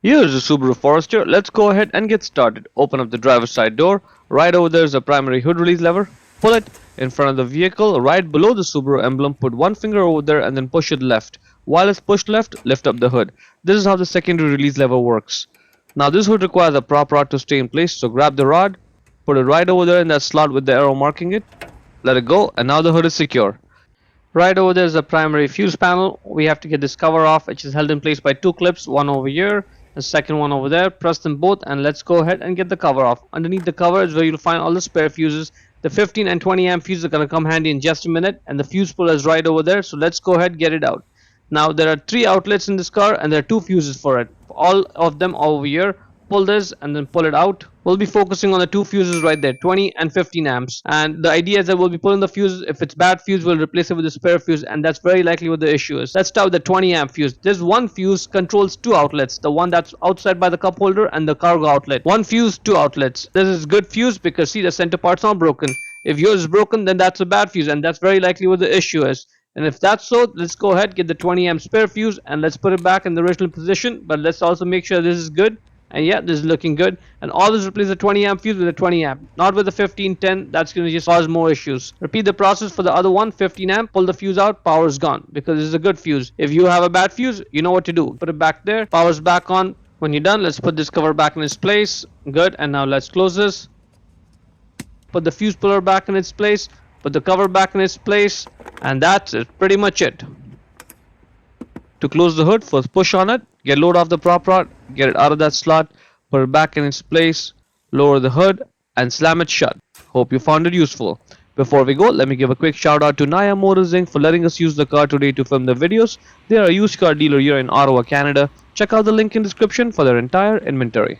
Here's the Subaru Forester. Let's go ahead and get started. Open up the driver's side door. Right over there is a primary hood release lever. Pull it in front of the vehicle. Right below the Subaru emblem, put one finger over there and then push it left. While it's pushed left, lift up the hood. This is how the secondary release lever works. Now this hood requires a prop rod to stay in place, so grab the rod, put it right over there in that slot with the arrow marking it. Let it go, and now the hood is secure. Right over there is a primary fuse panel. We have to get this cover off, which is held in place by two clips, one over here, the second one over there. Press them both and let's go ahead and get the cover off. Underneath the cover is where you'll find all the spare fuses. The 15 and 20 amp fuses are going to come handy in just a minute, and the fuse puller is right over there, so let's go ahead and get it out. Now there are three outlets in this car and there are two fuses for it. All of them over here. Pull this and then pull it out. We'll be focusing on the two fuses right there, 20 and 15 amps, and the idea is that we'll be pulling the fuses. If it's bad fuse, we'll replace it with a spare fuse, and that's very likely what the issue is. Let's start with the 20 amp fuse. This one fuse controls two outlets, the one that's outside by the cup holder and the cargo outlet. One fuse, two outlets. This is good fuse because see, the center part's not broken. If yours is broken, then that's a bad fuse, and that's very likely what the issue is. And if that's so, let's go ahead, get the 20 amp spare fuse and let's put it back in the original position, but let's also make sure this is good. And yeah, this is looking good. And always replace the 20 amp fuse with a 20 amp, not with the 1510. That's going to just cause more issues. Repeat the process for the other one, 15 amp. Pull the fuse out, power is gone because this is a good fuse. If you have a bad fuse, you know what to do. Put it back there, power's back on. When you're done, let's put this cover back in its place. Good. And now let's close this. Put the fuse puller back in its place. Put the cover back in its place. And that's it. Pretty much it. To close the hood, first push on it, get load off the prop rod, get it out of that slot, put it back in its place, lower the hood, and slam it shut. Hope you found it useful. Before we go, let me give a quick shout out to Naya Motors Inc. for letting us use the car today to film the videos. They are a used car dealer here in Ottawa, Canada. Check out the link in description for their entire inventory.